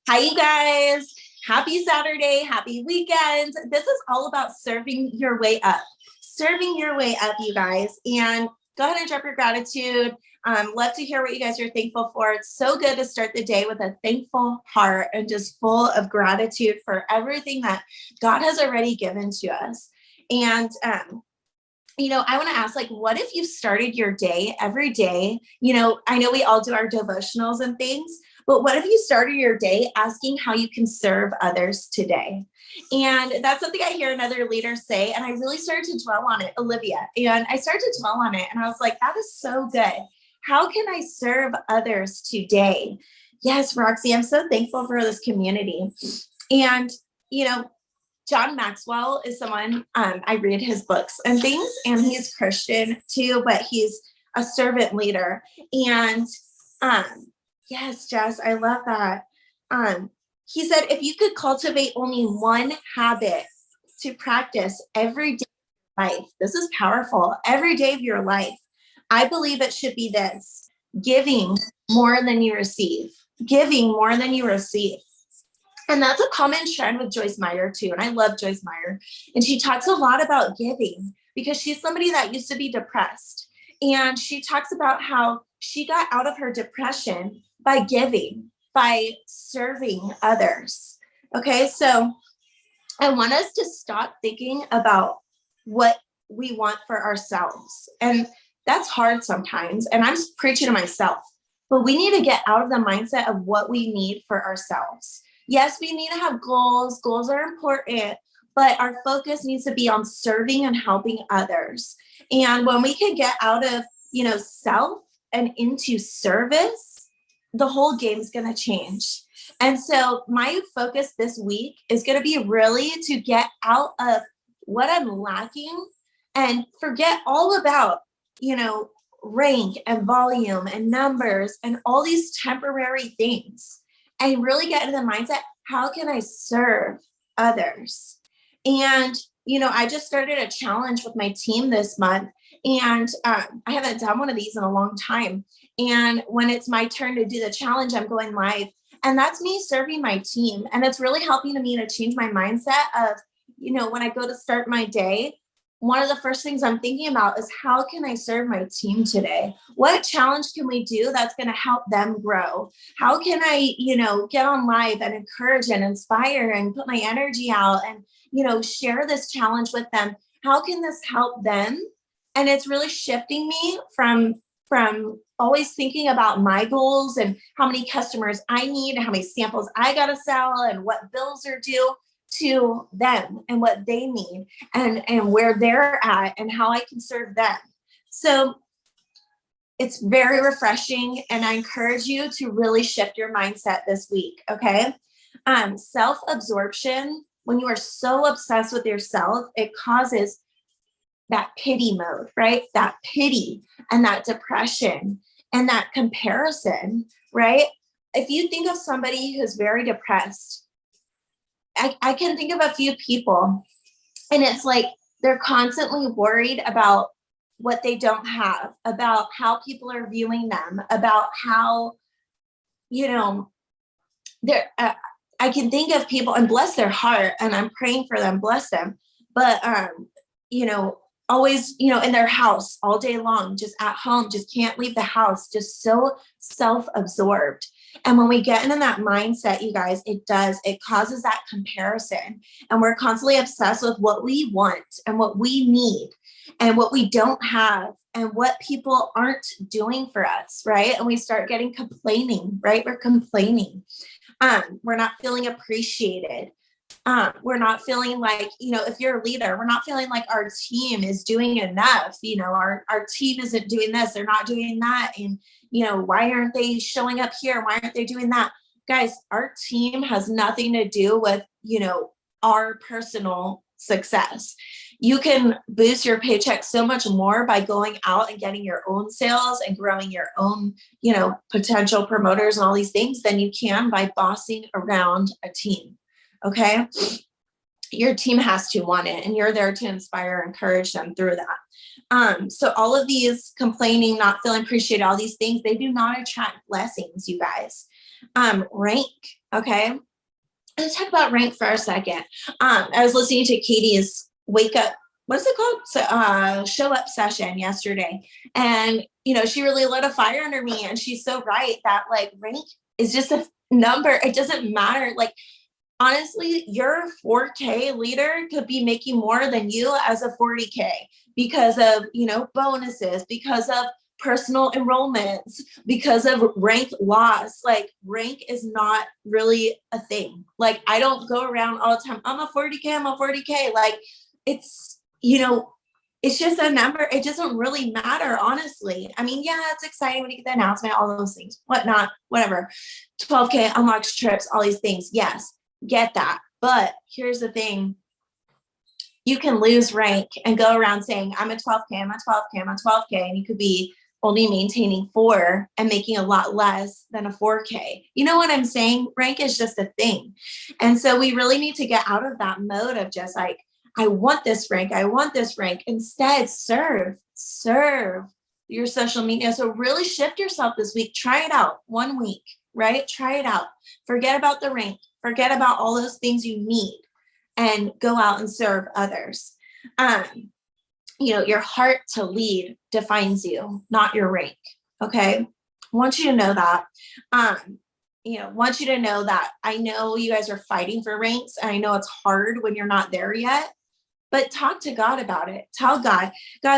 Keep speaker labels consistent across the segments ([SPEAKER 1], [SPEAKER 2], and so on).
[SPEAKER 1] Hi, you guys. Happy Saturday. Happy weekend. This is all about serving your way up. Serving your way up, you guys. And go ahead and drop your gratitude. Love to hear what you guys are thankful for. It's so good to start the day with a thankful heart and just full of gratitude for everything that God has already given to us. And I want to ask, like, what if you started your day every day? I know we all do our devotionals and things, but what if you started your day asking how you can serve others today? And that's something I hear another leader say. And I really started to dwell on it, Olivia. And I started to dwell on it. And I was like, that is so good. How can I serve others today? Yes, Roxy, I'm so thankful for this community. And, John Maxwell is someone, I read his books and things, and he's Christian too, but he's a servant leader. And yes, Jess, I love that. He said, if you could cultivate only one habit to practice every day of your life, this is powerful, every day of your life, I believe it should be this: giving more than you receive. Giving more than you receive. And that's a common trend with Joyce Meyer too. And I love Joyce Meyer. And she talks a lot about giving because she's somebody that used to be depressed. And she talks about how she got out of her depression by giving, by serving others. Okay, so I want us to stop thinking about what we want for ourselves. And that's hard sometimes. And I'm preaching to myself. But we need to get out of the mindset of what we need for ourselves. Yes, we need to have goals. Goals are important, but our focus needs to be on serving and helping others. And when we can get out of, self and into service, the whole game is going to change. And so my focus this week is going to be really to get out of what I'm lacking and forget all about, rank and volume and numbers and all these temporary things. And really get into the mindset, how can I serve others? And, I just started a challenge with my team this month, and I haven't done one of these in a long time. And when it's my turn to do the challenge, I'm going live. And that's me serving my team. And it's really helping me to change my mindset of, when I go to start my day, one of the first things I'm thinking about is how can I serve my team today? What challenge can we do that's going to help them grow? How can I, get on live and encourage and inspire and put my energy out and, share this challenge with them? How can this help them? And it's really shifting me from always thinking about my goals and how many customers I need and how many samples I got to sell and what bills are due, to them and what they need and where they're at and how I can serve them. So it's very refreshing, and I encourage you to really shift your mindset this week, okay? Self-absorption, when you are so obsessed with yourself, it causes that pity mode, right? That pity and that depression and that comparison, right? If you think of somebody who's very depressed, I can think of a few people, and it's like they're constantly worried about what they don't have, about how people are viewing them, about how, they're, I can think of people, and bless their heart, and I'm praying for them, bless them, but, always, in their house all day long, just at home, just can't leave the house, just so self-absorbed. And when we get into that mindset, you guys, it causes that comparison. And we're constantly obsessed with what we want and what we need and what we don't have and what people aren't doing for us, right? And we start getting complaining, right? We're complaining. We're not feeling appreciated. We're not feeling like, if you're a leader, we're not feeling like our team is doing enough. Our team isn't doing this, they're not doing that. And, why aren't they showing up here? Why aren't they doing that? Guys, our team has nothing to do with, our personal success. You can boost your paycheck so much more by going out and getting your own sales and growing your own, potential promoters and all these things than you can by bossing around a team. Okay. Your team has to want it, and you're there to inspire, encourage them through that. So all of these complaining, not feeling appreciated, all these things, they do not attract blessings, you guys. Rank, okay? Let's talk about rank for a second. I was listening to Katie's wake up, what's it called? So, show up session yesterday. And, she really lit a fire under me. And she's so right that like rank is just a number. It doesn't matter. Like, honestly, your 4K leader could be making more than you as a 40K because of, bonuses, because of personal enrollments, because of rank loss. Like rank is not really a thing. Like I don't go around all the time, I'm a 40K. Like it's, it's just a number. It doesn't really matter, honestly. I mean, yeah, it's exciting when you get the announcement, all those things, whatnot, whatever. 12K unlocks trips, all these things. Yes, get that. But here's the thing. You can lose rank and go around saying, I'm a 12K, I'm a 12K, I'm a 12K. And you could be only maintaining 4 and making a lot less than a 4K. You know what I'm saying? Rank is just a thing. And so we really need to get out of that mode of just like, I want this rank. I want this rank. Instead, serve your social media. So really shift yourself this week. Try it out 1 week, right? Try it out. Forget about the rank. Forget about all those things you need and go out and serve others. Your heart to lead defines you, not your rank. Okay. I want you to know that. Want you to know that I know you guys are fighting for ranks. And I know it's hard when you're not there yet, but talk to God about it. Tell God,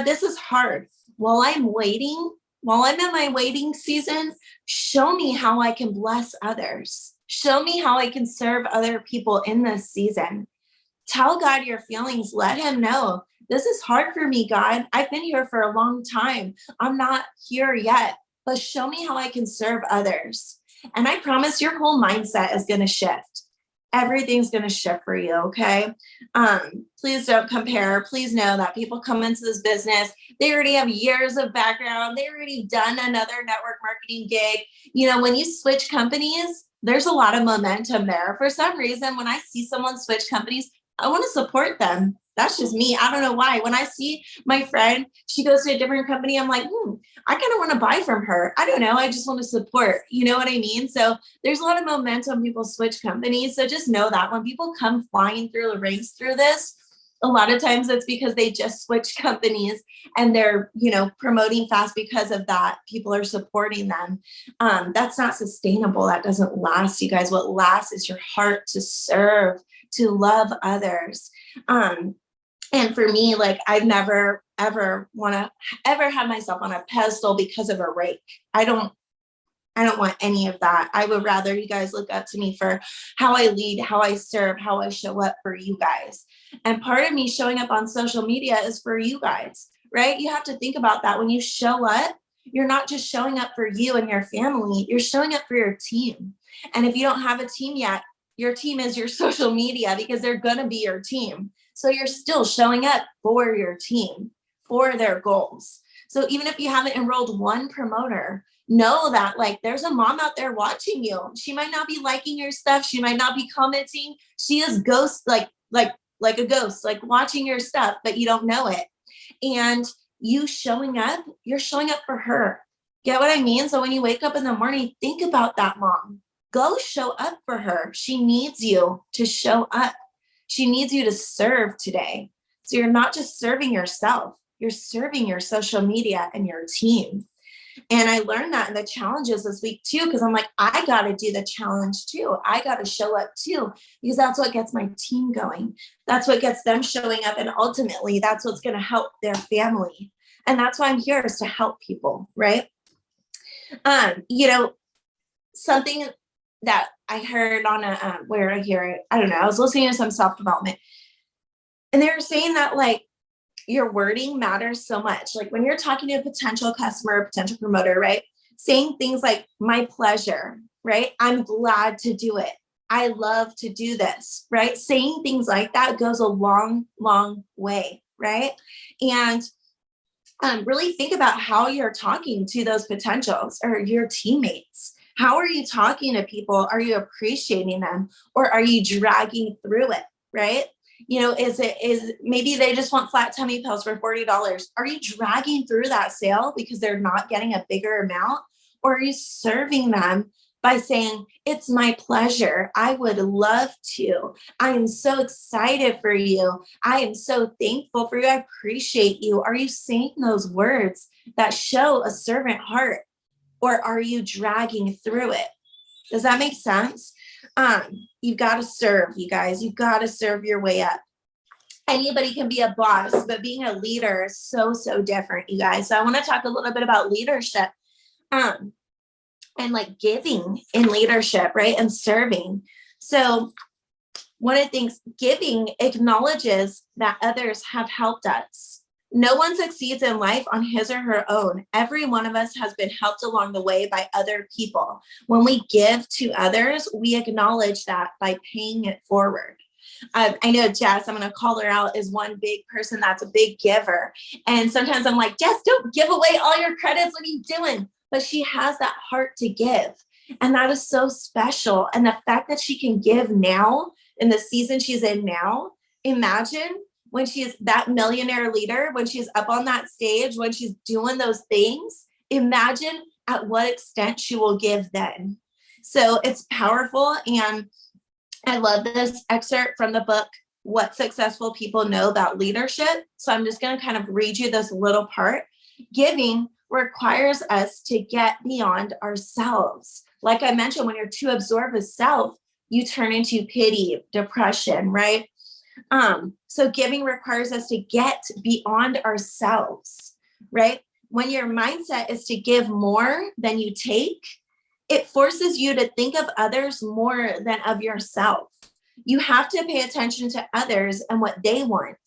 [SPEAKER 1] this is hard. While I'm in my waiting season, show me how I can bless others. Show me how I can serve other people in this season. Tell God your feelings. Let him know. This is hard for me, God. I've been here for a long time. I'm not here yet, but show me how I can serve others. And I promise your whole mindset is going to shift. Everything's going to shift for you. Okay. Please don't compare. Please know that people come into this business. They already have years of background. They already done another network marketing gig. When you switch companies, there's a lot of momentum there. For some reason, when I see someone switch companies, I want to support them. That's just me. I don't know why. When I see my friend, she goes to a different company, I'm like, I kind of want to buy from her. I don't know. I just want to support. You know what I mean? So there's a lot of momentum. People switch companies. So just know that when people come flying through the ranks through this, a lot of times it's because they just switched companies and they're, promoting fast because of that. People are supporting them. That's not sustainable. That doesn't last, you guys. What lasts is your heart to serve, to love others. And for me, like I've never, ever want to ever have myself on a pedestal because of a rank. I don't want any of that. I would rather you guys look up to me for how I lead, how I serve, how I show up for you guys. And part of me showing up on social media is for you guys, right? You have to think about that. When you show up, you're not just showing up for you and your family, you're showing up for your team. And if you don't have a team yet, your team is your social media because they're going to be your team. So you're still showing up for your team, for their goals. So even if you haven't enrolled one promoter, know that like there's a mom out there watching you. She might not be liking your stuff. She might not be commenting. She is ghost, like a ghost, like watching your stuff, but you don't know it. And you showing up, you're showing up for her. Get what I mean? So when you wake up in the morning, think about that mom. Go show up for her. She needs you to show up. She needs you to serve today. So you're not just serving yourself, you're serving your social media and your team. And I learned that in the challenges this week too, because I'm like, I got to do the challenge too. I got to show up too, because that's what gets my team going. That's what gets them showing up. And ultimately, that's what's going to help their family. And that's why I'm here, is to help people, right? Something that I heard on where I hear it, I don't know, I was listening to some self-development, and they were saying that like your wording matters so much. Like when you're talking to a potential customer, potential promoter, right? Saying things like my pleasure, right? I'm glad to do it. I love to do this, right? Saying things like that goes a long, long way, right? And really think about how you're talking to those potentials or your teammates. How are you talking to people? Are you appreciating them, or are you dragging through it, right? Is maybe they just want flat tummy pills for $40. Are you dragging through that sale because they're not getting a bigger amount? Or are you serving them by saying, it's my pleasure. I would love to. I am so excited for you. I am so thankful for you. I appreciate you. Are you saying those words that show a servant heart? Or are you dragging through it? Does that make sense? You've got to serve, you guys. You've got to serve your way up. Anybody can be a boss, but being a leader is so, so different, you guys. So I want to talk a little bit about leadership. And like giving in leadership, right? And serving. So one of the things, giving acknowledges that others have helped us. No one succeeds in life on his or her own. Every one of us has been helped along the way by other people. When we give to others, we acknowledge that by paying it forward. I know Jess, I'm going to call her out, is one big person that's a big giver. And sometimes I'm like, Jess, don't give away all your credits. What are you doing? But she has that heart to give. And that is so special. And the fact that she can give now in the season she's in now, imagine when she is that millionaire leader, when she's up on that stage, when she's doing those things, imagine at what extent she will give then. So it's powerful. And I love this excerpt from the book, What Successful People Know About Leadership. So I'm just going to kind of read you this little part. Giving requires us to get beyond ourselves. Like I mentioned, when you're too absorbed with self, you turn into pity, depression, right? So giving requires us to get beyond ourselves, right? When your mindset is to give more than you take, it forces you to think of others more than of yourself. You have to pay attention to others and what they want.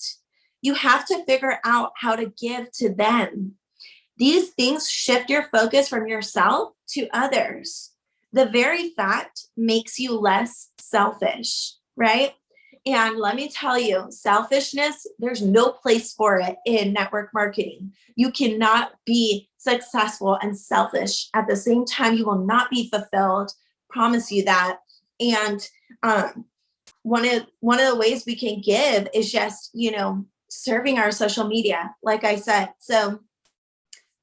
[SPEAKER 1] You have to figure out how to give to them. These things shift your focus from yourself to others. The very fact makes you less selfish, right? And let me tell you, selfishness, there's no place for it in network marketing. You cannot be successful and selfish at the same time. You will not be fulfilled. Promise you that. And one of the ways we can give is just, serving our social media, like I said. So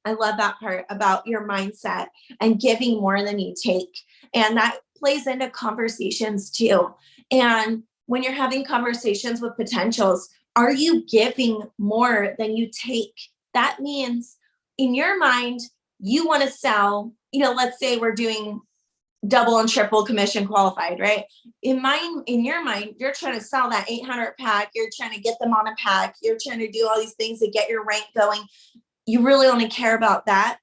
[SPEAKER 1] I love that part about your mindset and giving more than you take. And that plays into conversations too. And when you're having conversations with potentials, are you giving more than you take? That means in your mind, you want to sell, let's say we're doing double and triple commission qualified, right? In your mind, you're trying to sell that 800 pack. You're trying to get them on a pack. You're trying to do all these things to get your rank going. You really only care about that,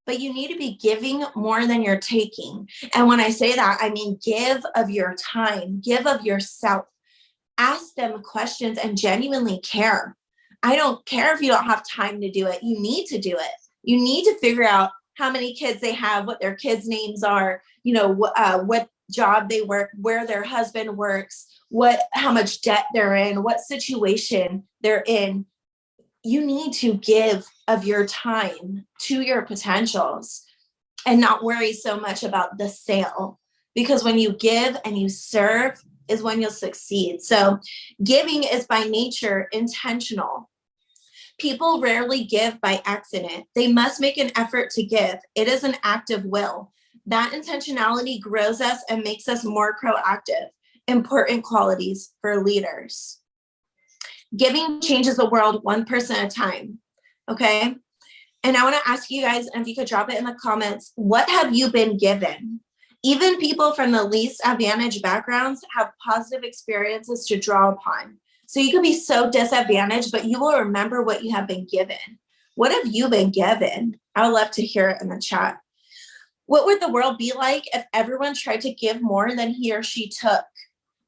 [SPEAKER 1] but you need to be giving more than you're taking. And when I say that, I mean, give of your time, give of yourself, ask them questions and genuinely care. I don't care if you don't have time to do it. You need to do it. You need to figure out how many kids they have, what their kids' names are, what job they work, where their husband works, how much debt they're in, what situation they're in. You need to give of your time to your potentials and not worry so much about the sale, because when you give and you serve is when you'll succeed. So giving is by nature intentional. People rarely give by accident. They must make an effort to give. It is an act of will. That intentionality grows us and makes us more proactive. Important qualities for leaders. Giving changes the world one person at a time, okay? And I want to ask you guys, and if you could drop it in the comments, what have you been given? Even people from the least advantaged backgrounds have positive experiences to draw upon. So you could be so disadvantaged, but you will remember what you have been given. What have you been given? I would love to hear it in the chat. What would the world be like if everyone tried to give more than he or she took?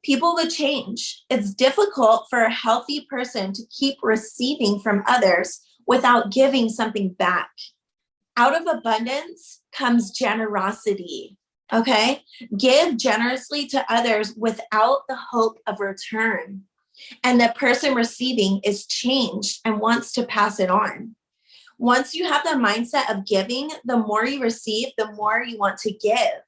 [SPEAKER 1] People would change. It's difficult for a healthy person to keep receiving from others without giving something back. Out of abundance comes generosity, okay? Give generously to others without the hope of return. And the person receiving is changed and wants to pass it on. Once you have the mindset of giving, the more you receive, the more you want to give.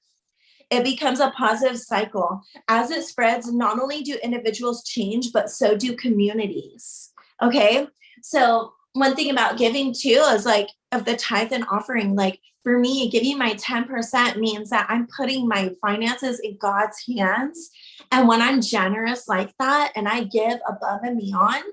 [SPEAKER 1] It becomes a positive cycle. As it spreads, not only do individuals change, but so do communities. Okay. So one thing about giving too is like of the tithe and offering, like for me, giving my 10% means that I'm putting my finances in God's hands. And when I'm generous like that and I give above and beyond,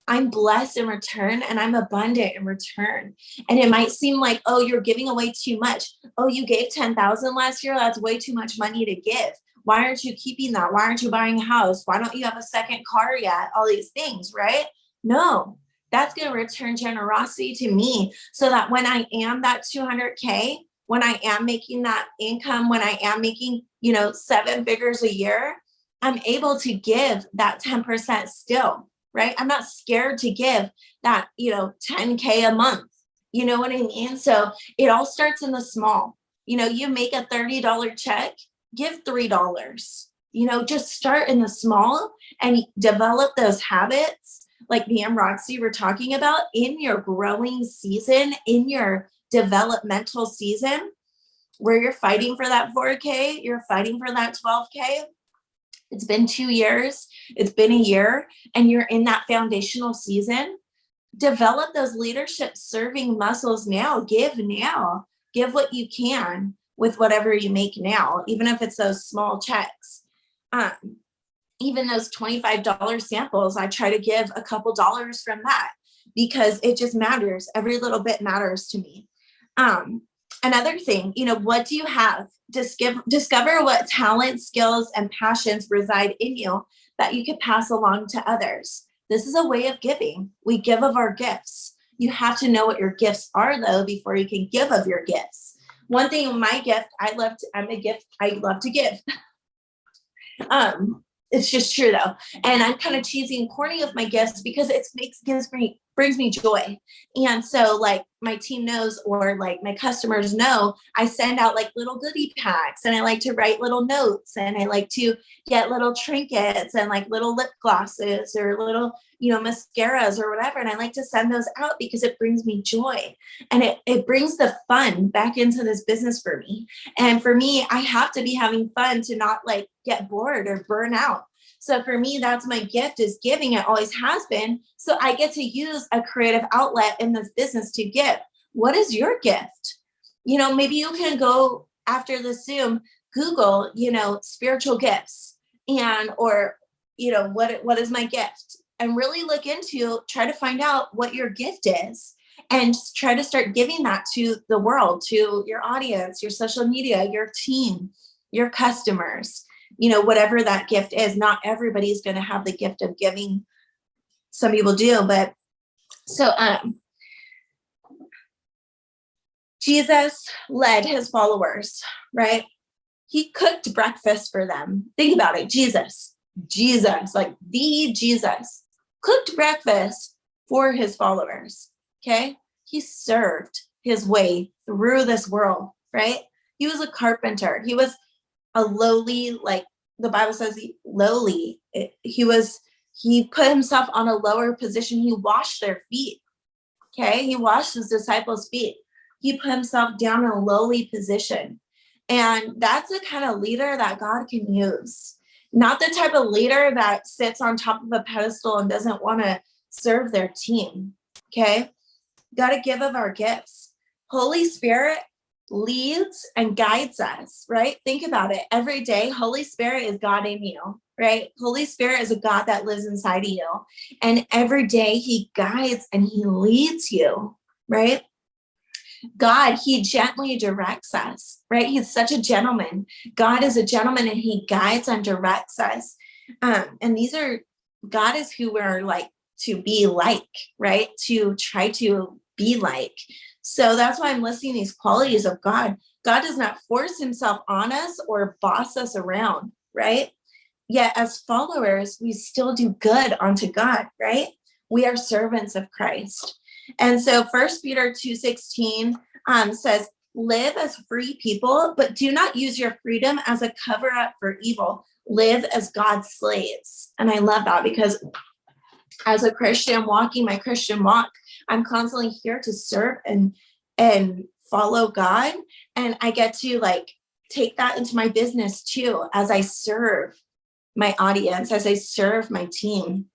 [SPEAKER 1] I'm blessed in return and I'm abundant in return. And it might seem like, oh, you're giving away too much. Oh, you gave 10,000 last year. That's way too much money to give. Why aren't you keeping that? Why aren't you buying a house? Why don't you have a second car yet? All these things, right? No, that's going to return generosity to me so that when I am that 200K, when I am making that income, when I am making, 7 figures a year, I'm able to give that 10% still. Right? I'm not scared to give that, 10K a month. You know what I mean? So it all starts in the small. You make a $30 check, give $3. Just start in the small and develop those habits like me and Roxy were talking about in your growing season, in your developmental season where you're fighting for that 4K, you're fighting for that 12K. It's been 2 years, it's been a year, and you're in that foundational season. Develop those leadership serving muscles now. Give what you can with whatever you make now, even if it's those small checks. Even those $25 samples, I try to give a couple dollars from that because it just matters. Every little bit matters to me. Another thing, what do you have? Discover what talents, skills, and passions reside in you that you could pass along to others. This is a way of giving. We give of our gifts. You have to know what your gifts are, though, before you can give of your gifts. One thing, my gift, I love to give. It's just true though. And I'm kind of cheesy and corny with my gifts because it brings me joy. And so like my team knows, or like my customers know, I send out like little goodie packs and I like to write little notes and I like to get little trinkets and like little lip glosses or little, mascaras or whatever. And I like to send those out because it brings me joy and it brings the fun back into this business for me. And for me, I have to be having fun to not like get bored or burn out. So for me, that's my gift is giving. It always has been. So I get to use a creative outlet in this business to give. What is your gift? Maybe you can go after the Zoom, Google, spiritual gifts or what is my gift? And really look into, try to find out what your gift is and try to start giving that to the world, to your audience, your social media, your team, your customers. Whatever that gift is. Not everybody's going to have the gift of giving. Some people do, but so Jesus led his followers, right? He cooked breakfast for them. Think about it. Jesus, like the Jesus cooked breakfast for his followers. Okay. He served his way through this world, right? He was a carpenter. He was a lowly, like the Bible says, lowly. He put himself on a lower position. He washed their feet. Okay. He washed his disciples' feet. He put himself down in a lowly position. And that's the kind of leader that God can use. Not the type of leader that sits on top of a pedestal and doesn't want to serve their team. Okay. Got to give of our gifts. Holy Spirit leads and guides us, right? Think about it. Every day, Holy Spirit is God in you, right? Holy Spirit is a God that lives inside of you. And every day he guides and he leads you, right? God, he gently directs us, right? He's such a gentleman. God is a gentleman and he guides and directs us. And God is who we're like to be like, right? To try to be like. So that's why I'm listing these qualities of God. God does not force himself on us or boss us around, right? Yet as followers, we still do good unto God, right? We are servants of Christ. And so 1 Peter 2:16 says, live as free people, but do not use your freedom as a cover up for evil. Live as God's slaves. And I love that because as a Christian walking my Christian walk, I'm constantly here to serve and follow God. And I get to like take that into my business too, as I serve my audience, as I serve my team.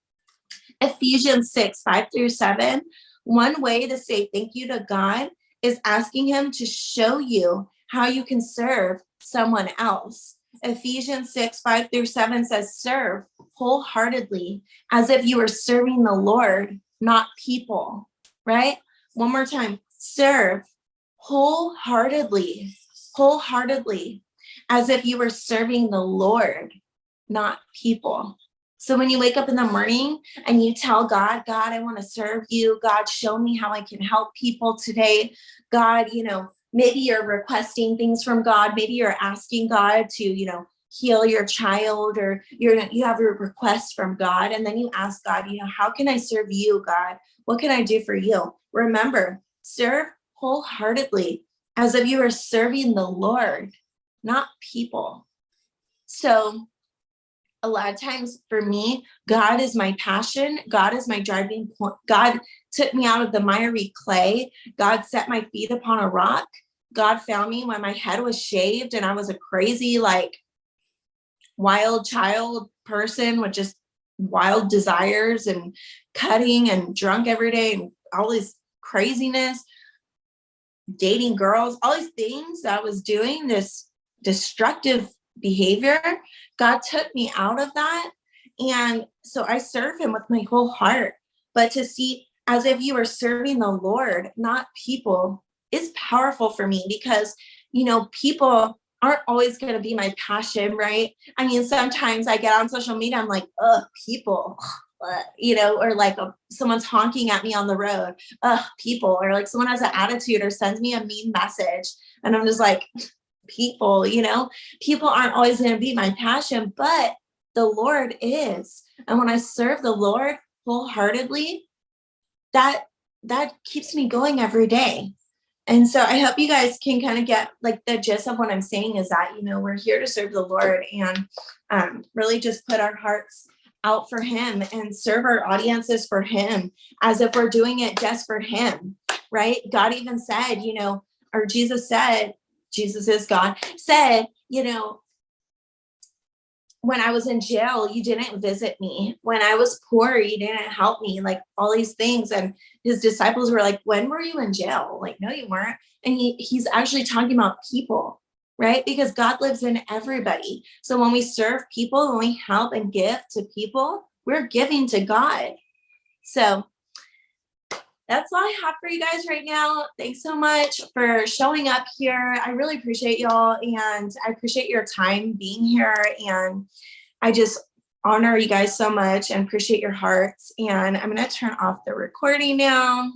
[SPEAKER 1] Ephesians 6:5-7. One way to say thank you to God is asking him to show you how you can serve someone else. Ephesians 6:5-7 says, serve wholeheartedly as if you were serving the Lord, not people, right? One more time, serve wholeheartedly as if you were serving the Lord, not people. So when you wake up in the morning and you tell God, God, I want to serve you. God, show me how I can help people today. God, maybe you're requesting things from God. Maybe you're asking God to, heal your child, or you have a request from God. And then you ask God, how can I serve you, God? What can I do for you? Remember, serve wholeheartedly as if you are serving the Lord, not people. So a lot of times for me, God is my passion. God is my driving point. God took me out of the miry clay. God set my feet upon a rock. God found me when my head was shaved and I was a crazy, wild child person with just wild desires and cutting and drunk every day and all this craziness, dating girls, all these things that I was doing, this destructive behavior. God took me out of that. And so I serve him with my whole heart. But to see as if you are serving the Lord, not people, is powerful for me because, people aren't always going to be my passion, right? I mean, sometimes I get on social media, I'm like, people, or someone's honking at me on the road, people, or like someone has an attitude or sends me a mean message. And I'm just like, people, people aren't always going to be my passion, but the Lord is. And when I serve the Lord wholeheartedly, that keeps me going every day. And so I hope you guys can kind of get the gist of what I'm saying is that, we're here to serve the Lord and really just put our hearts out for him and serve our audiences for him as if we're doing it just for him, right? God even said, or Jesus said, Jesus is God, said, when I was in jail, you didn't visit me. When I was poor, you didn't help me, all these things. And his disciples were like, when were you in jail? No, you weren't. And he's actually talking about people, right? Because God lives in everybody. So when we serve people, when we help and give to people, we're giving to God. So that's all I have for you guys right now. Thanks so much for showing up here. I really appreciate y'all, and I appreciate your time being here. And I just honor you guys so much and appreciate your hearts. And I'm going to turn off the recording now.